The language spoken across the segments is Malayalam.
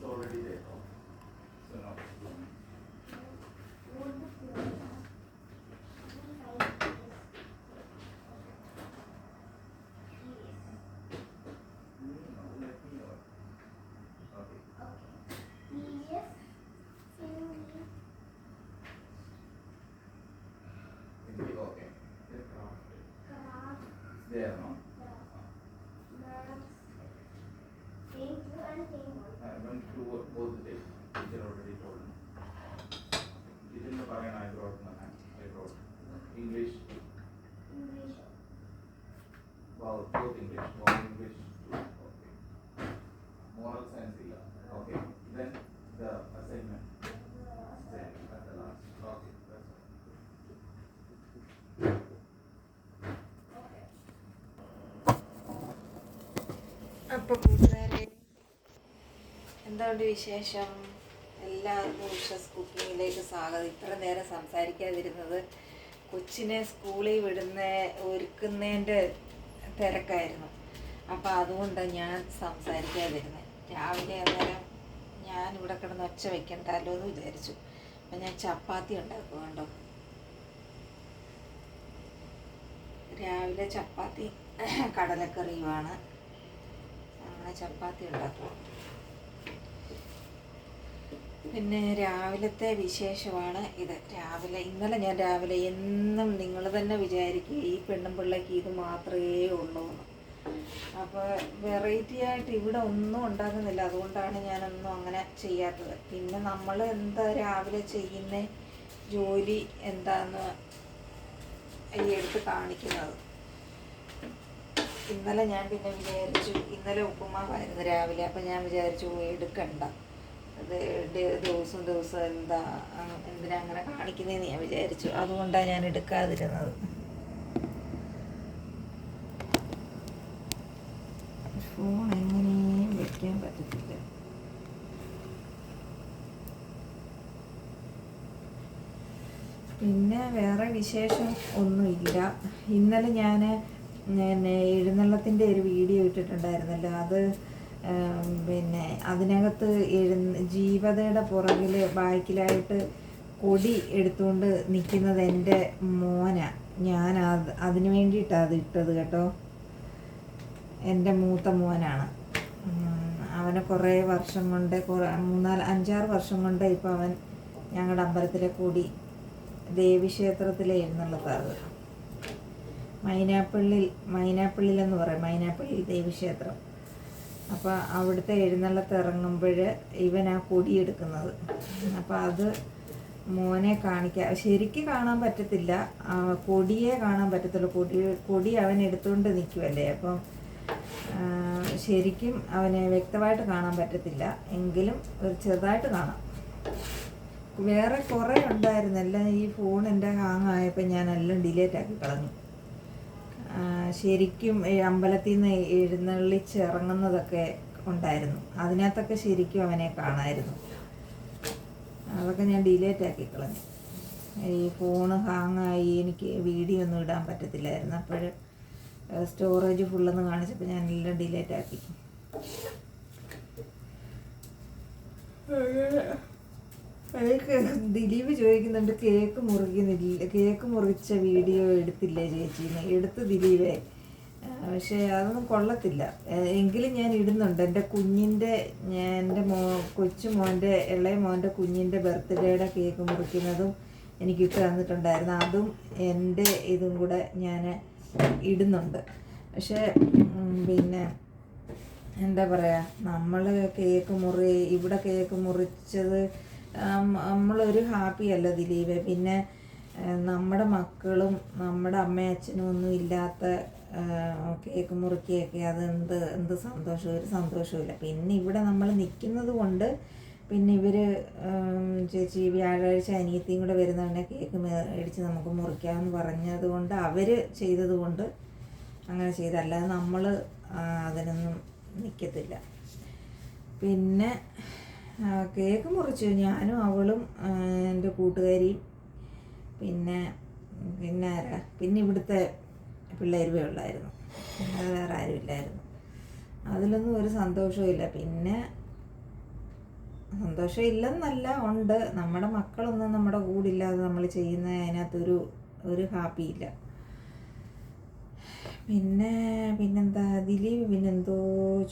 already there. So now okay. There, no? I went through both the days. Teacher already told me. Teacher ne parayana I wrote English. Well, both English. One English. Okay. Moral science illa. Okay. Then the assignment. Then at the last. Okay. That's all. അപ്പോൾ കൂട്ടുകാരെ എന്തുകൊണ്ട് വിശേഷം? എല്ലാവർക്കും ഉഷസ് കുക്കിങ്ങിലേക്ക് സ്വാഗതം. ഇത്ര നേരം സംസാരിക്കാതിരുന്നത് കൊച്ചിനെ സ്കൂളിൽ ഒരുക്കുന്നതിൻ്റെ തിരക്കായിരുന്നു. അപ്പോൾ അതുകൊണ്ടാണ് ഞാൻ സംസാരിക്കാതിരുന്നത്. രാവിലെ അന്നേരം ഞാനിവിടെ കിടന്ന് ഒച്ച വെക്കണ്ടല്ലോ എന്ന് വിചാരിച്ചു. അപ്പം ഞാൻ ചപ്പാത്തി ഉണ്ടാക്കും. കണ്ടോ, രാവിലെ ചപ്പാത്തി കടലക്കറിയുമാണ്. അങ്ങനെ ചപ്പാത്തി ഉണ്ടാക്കുക. പിന്നെ രാവിലത്തെ വിശേഷമാണ് ഇത്. ഇന്നലെ ഞാൻ രാവിലെ എന്നും നിങ്ങൾ തന്നെ വിചാരിക്കും ഈ പെണ്ണും പിള്ളേക്ക് ഇത് മാത്രമേ ഉള്ളൂ എന്ന്. അപ്പോൾ വെറൈറ്റി ആയിട്ട് ഇവിടെ ഒന്നും ഉണ്ടാക്കുന്നില്ല. അതുകൊണ്ടാണ് ഞാനൊന്നും അങ്ങനെ ചെയ്യാത്തത്. പിന്നെ നമ്മൾ എന്താ രാവിലെ ചെയ്യുന്ന ജോലി എന്താന്ന് എടുത്ത് കാണിക്കുന്നത്. ഇന്നലെ ഞാൻ പിന്നെ വിചാരിച്ചു, ഇന്നലെ ഉപ്പുമാവായിരുന്നു രാവിലെ. അപ്പം ഞാൻ വിചാരിച്ചു എടുക്കണ്ട, അത് ദിവസം എന്തിനാ അങ്ങനെ കാണിക്കുന്നതെന്ന് ഞാൻ വിചാരിച്ചു. അതുകൊണ്ടാണ് ഞാൻ എടുക്കാതിരുന്നത്. ഫോൺ എങ്ങനെയും വെക്കാൻ പറ്റത്തില്ല. പിന്നെ വേറെ വിശേഷം ഒന്നുമില്ല. ഇന്നലെ ഞാൻ എഴുന്നള്ളത്തിൻ്റെ ഒരു വീഡിയോ ഇട്ടിട്ടുണ്ടായിരുന്നല്ലോ. അത് പിന്നെ അതിനകത്ത് ജീവതയുടെ പുറകിൽ ബാക്കിലായിട്ട് കൊടി എടുത്തുകൊണ്ട് നിൽക്കുന്നത് എൻ്റെ മോനാണ്. ഞാൻ അതിന് വേണ്ടിയിട്ടാണ് അത് ഇട്ടത് കേട്ടോ. എൻ്റെ മൂത്ത മോനാണ്. അവനെ കുറേ വർഷം കൊണ്ട് 5-6 വർഷം കൊണ്ട് ഇപ്പോൾ അവൻ ഞങ്ങളുടെ അമ്പലത്തിലെ കൊടി ദേവീക്ഷേത്രത്തിലെ എഴുന്നള്ളത്താണ്. മൈനാപ്പള്ളിയിലെന്ന് പറയും, മൈനാപ്പള്ളി ദേവീക്ഷേത്രം. അപ്പോൾ അവിടുത്തെ എഴുന്നള്ളത്ത് ഇറങ്ങുമ്പോൾ ഇവൻ ആ കൊടി എടുക്കുന്നത്. അപ്പോൾ അത് മോനെ ശരിക്കും കാണാൻ പറ്റത്തില്ല, കൊടിയെ കാണാൻ പറ്റത്തുള്ളൂ. കൊടി അവൻ എടുത്തുകൊണ്ട് നിൽക്കുമല്ലേ, അപ്പം ശരിക്കും അവനെ വ്യക്തമായിട്ട് കാണാൻ പറ്റത്തില്ല. എങ്കിലും ഒരു ചെറുതായിട്ട് കാണാം. വേറെ കുറേ ഉണ്ടായിരുന്നു. എല്ലാം ഈ ഫോൺ എൻ്റെ ഹാങ് ആയപ്പോൾ ഞാനെല്ലാം ഡിലീറ്റ് ആക്കി കളഞ്ഞു. ശരിക്കും അമ്പലത്തിൽ നിന്ന് എഴുന്നള്ളിച്ചിറങ്ങുന്നതൊക്കെ ഉണ്ടായിരുന്നു. അതിനകത്തൊക്കെ ശരിക്കും അവനെ കാണാമായിരുന്നു. അതൊക്കെ ഞാൻ ഡിലീറ്റ് ആക്കി കളഞ്ഞു. ഈ ഫോണ് ഹാങ്ങായി എനിക്ക് വീഡിയോ ഒന്നും ഇടാൻ പറ്റത്തില്ലായിരുന്നു. അപ്പോൾ സ്റ്റോറേജ് ഫുള്ളെന്ന് കാണിച്ചപ്പോൾ ഞാൻ എല്ലാം ഡിലീറ്റ് ആക്കി. ദിലീപ് ചോദിക്കുന്നുണ്ട്, കേക്ക് മുറിച്ച വീഡിയോ എടുത്തില്ലേ ചേച്ചിന്ന്. എടുത്ത് ദിലീപേ, പക്ഷേ അതൊന്നും കൊള്ളത്തില്ല. എങ്കിലും ഞാൻ ഇടുന്നുണ്ട്. എൻ്റെ കൊച്ചു മോൻ്റെ ഇളയ മോൻ്റെ കുഞ്ഞിൻ്റെ ബർത്ത്ഡേയുടെ കേക്ക് മുറിക്കുന്നതും എനിക്കിട്ട് തന്നിട്ടുണ്ടായിരുന്നു. അതും എൻ്റെ ഇതും കൂടെ ഞാൻ ഇടുന്നുണ്ട്. പക്ഷേ പിന്നെ എന്താ പറയുക, നമ്മൾ ഇവിടെ കേക്ക് മുറിച്ചത് നമ്മളൊരു ഹാപ്പിയല്ല ദിലീപ്. പിന്നെ നമ്മുടെ മക്കളും നമ്മുടെ അമ്മയും അച്ഛനും ഒന്നും ഇല്ലാത്ത കേക്ക് മുറിക്കുകയൊക്കെ അത് എന്ത് സന്തോഷം, ഒരു സന്തോഷമില്ല. പിന്നെ ഇവിടെ നമ്മൾ നിൽക്കുന്നത് കൊണ്ട് പിന്നെ ഇവർ ചേച്ചി വ്യാഴാഴ്ച അനിയത്തിയും കൂടെ വരുന്നതന്നെ കേക്ക് മേടിച്ച് നമുക്ക് മുറിക്കാമെന്ന് പറഞ്ഞത് കൊണ്ട് അവർ ചെയ്തത് കൊണ്ട് അങ്ങനെ ചെയ്തല്ലാതെ നമ്മൾ അതിനൊന്നും നിൽക്കത്തില്ല. പിന്നെ കേക്ക് മുറിച്ചു ഞാനും അവളും എൻ്റെ കൂട്ടുകാരിയും പിന്നെ ആരാ, പിന്നെ ഇവിടുത്തെ പിള്ളേരുവേ ഉള്ളായിരുന്നു. അത് വേറെ ആരും ഇല്ലായിരുന്നു. അതിലൊന്നും ഒരു സന്തോഷവും ഇല്ല. പിന്നെ സന്തോഷം ഇല്ലെന്നല്ല, ഉണ്ട്. നമ്മുടെ മക്കളൊന്നും നമ്മുടെ കൂടില്ലാതെ നമ്മൾ ചെയ്യുന്ന അതിനകത്തൊരു ഹാപ്പി ഇല്ല. പിന്നെന്താ ദിലീപ് പിന്നെന്തോ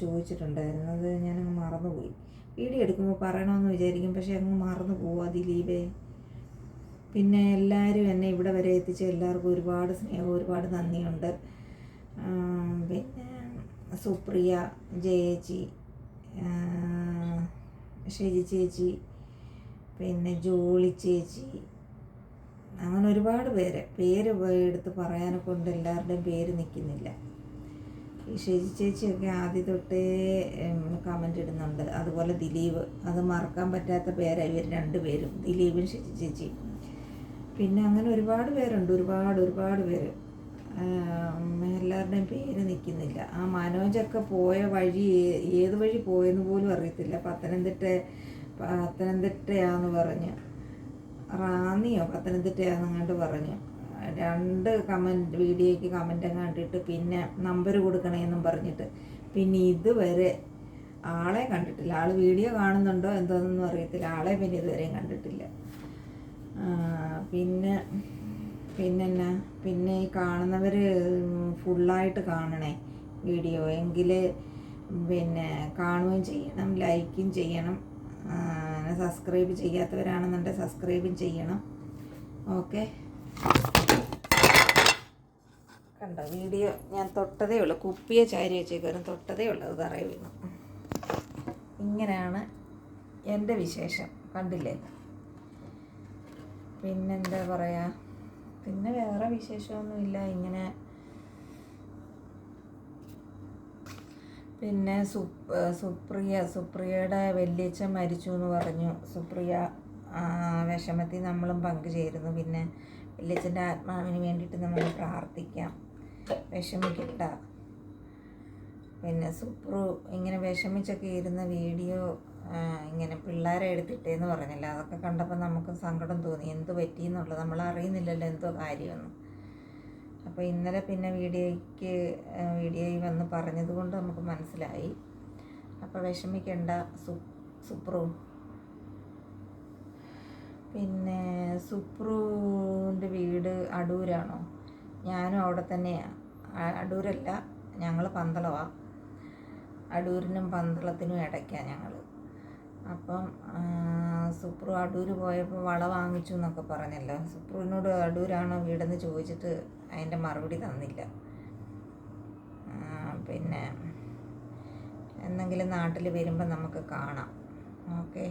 ചോദിച്ചിട്ടുണ്ടായിരുന്നു, അത് ഞാനങ്ങ് മറന്നുപോയി. വീഡിയോ എടുക്കുമ്പോൾ പറയണമെന്ന് വിചാരിക്കും, പക്ഷെ അങ്ങ് മറന്നു പോവാ ദിലീപേ. പിന്നെ എല്ലാവരും എന്നെ ഇവിടെ വരെ എത്തിച്ച എല്ലാവർക്കും ഒരുപാട് സ്നേഹം, ഒരുപാട് നന്ദിയുണ്ട്. പിന്നെ സുപ്രിയ, ജയേച്ചി, ഷെജി ചേച്ചി, പിന്നെ ജോളി ചേച്ചി, അങ്ങനെ ഒരുപാട് പേര് എടുത്ത് പറയാനെ കൊണ്ട് എല്ലാവരുടെയും പേര് നിൽക്കുന്നില്ല. ഈ ഷെജി ചേച്ചിയൊക്കെ ആദ്യം തൊട്ടേ കമൻ്റ് ഇടുന്നുണ്ട്. അതുപോലെ ദിലീപ്, അത് മറക്കാൻ പറ്റാത്ത പേരായി ഇവർ രണ്ടുപേരും, ദിലീപും ഷെജി ചേച്ചിയും. പിന്നെ അങ്ങനെ ഒരുപാട് പേരുണ്ട്, ഒരുപാട് പേര്. എല്ലാവരുടെയും പേര് നിൽക്കുന്നില്ല. ആ മനോജൊക്കെ പോയ വഴി ഏത് വഴി പോയെന്ന് പോലും അറിയത്തില്ല. പത്തനംതിട്ടയാന്ന് പറഞ്ഞ്, റാന്നിയോ പത്തനംതിട്ടയാണെന്നങ്ങാണ്ട് പറഞ്ഞു. 2 വീഡിയോയ്ക്ക് കമൻ്റ് കണ്ടിട്ട് പിന്നെ നമ്പർ കൊടുക്കണേന്നും പറഞ്ഞിട്ട് പിന്നെ ഇതുവരെ ആളെ കണ്ടിട്ടില്ല. ആൾ വീഡിയോ കാണുന്നുണ്ടോ എന്തോന്നൊന്നും അറിയത്തില്ല. ആളെ പിന്നെ ഇതുവരെയും കണ്ടിട്ടില്ല. പിന്നെ ഈ കാണുന്നവർ ഫുള്ളായിട്ട് കാണണേ വീഡിയോ, എങ്കിൽ പിന്നെ കാണുകയും ചെയ്യണം, ലൈക്കും ചെയ്യണം. സബ്സ്ക്രൈബ് ചെയ്യാത്തവരാണെന്നുണ്ടെങ്കിൽ സബ്സ്ക്രൈബും ചെയ്യണം. ഓക്കെ, കണ്ടോ വീഡിയോ ഞാൻ തൊട്ടതേ ഉള്ളൂ, കുപ്പിയെ ചാരി വെച്ചേക്കാരും തൊട്ടതേ ഉള്ളൂ, അത് തറയിൽ വീണു. ഇങ്ങനെയാണ് എൻ്റെ വിശേഷം, കണ്ടില്ലേ. പിന്നെന്താ പറയുക, പിന്നെ വേറെ വിശേഷമൊന്നുമില്ല. ഇങ്ങനെ പിന്നെ സുപ്രിയയുടെ വല്യച്ഛൻ മരിച്ചു എന്ന് പറഞ്ഞു. സുപ്രിയ വിഷമത്തിൽ നമ്മളും പങ്കുചേരുന്നു. പിന്നെ വല്യച്ഛൻ്റെ ആത്മാവിന് വേണ്ടിയിട്ട് നമ്മൾ പ്രാർത്ഥിക്കാം, വിഷമിക്കണ്ട. പിന്നെ സുപ്രു ഇങ്ങനെ വിഷമിച്ചൊക്കെ ഇരുന്ന വീഡിയോ ഇങ്ങനെ പിള്ളേരെ എടുത്തിട്ടേന്ന് പറഞ്ഞില്ല, അതൊക്കെ കണ്ടപ്പോൾ നമുക്ക് സങ്കടം തോന്നി. എന്ത് പറ്റിയെന്നുള്ളത് നമ്മൾ അറിയുന്നില്ലല്ലോ എന്തോ കാര്യമൊന്നും. അപ്പോൾ ഇന്നലെ പിന്നെ വീഡിയോയിൽ വന്ന് പറഞ്ഞത് കൊണ്ട് നമുക്ക് മനസ്സിലായി. അപ്പോൾ വിഷമിക്കണ്ട സുപ്രു. പിന്നെ സുപ്രുവിൻ്റെ വീട് അടൂരാണോ? ഞാനും അവിടെ തന്നെയാണ്. അടൂരല്ല, ഞങ്ങൾ പന്തളമാണ്. അടൂരിനും പന്തളത്തിനും ഇടയ്ക്കാണ് ഞങ്ങൾ. അപ്പം സുപ്രു അടൂർ പോയപ്പോൾ വള വാങ്ങിച്ചു എന്നൊക്കെ പറഞ്ഞല്ലോ. സുപ്രുവിനോട് അടൂരാണോ വീടെന്ന് ചോദിച്ചിട്ട് അതിൻ്റെ മറുപടി തന്നില്ല. പിന്നെ എന്തെങ്കിലും നാട്ടിൽ വരുമ്പോൾ നമുക്ക് കാണാം. ഓക്കെ,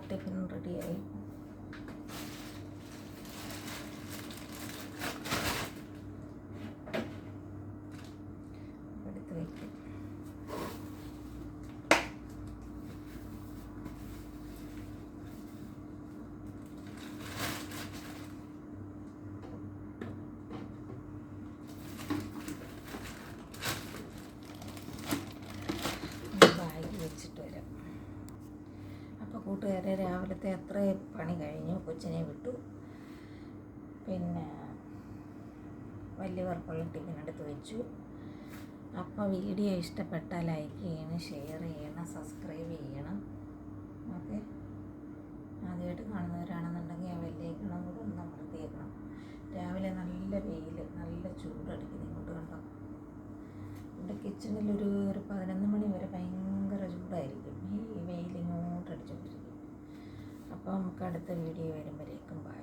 ടിഫിൻ റെഡിയായി. എടുത്ത് വയ്ക്കും. രാവിലത്തെ അത്ര പണി കഴിഞ്ഞു. കൊച്ചിനെ വിട്ടു. പിന്നെ വലിയ വർക്കുള്ള ടിഫിൻ എടുത്ത് വെച്ചു. അപ്പോൾ വീഡിയോ ഇഷ്ടപ്പെട്ടാൽ ലൈക്ക് ചെയ്യണം, ഷെയർ ചെയ്യണം, സബ്സ്ക്രൈബ് ചെയ്യണം. ഓക്കെ, ആദ്യമായിട്ട് കാണുന്നവരാണെന്നുണ്ടെങ്കിൽ ആ ബെല്ലൈക്കണം കൂടെ ഒന്ന് അമർത്തിയേക്കണം. രാവിലെ നല്ല വെയിൽ, നല്ല ചൂടടിക്കുന്നു. ഇങ്ങോട്ട് കണ്ടോ, ഇവിടെ കിച്ചണിലൊരു 11 മണി വരെ ഭയങ്കര ചൂടായിരിക്കും. ഈ വെയിൽ ഇങ്ങോട്ട് അടിച്ചുകൊണ്ടിരിക്കും. അപ്പോൾ നമുക്ക് അടുത്ത വീഡിയോ വരുമ്പോഴേക്കും ബൈ.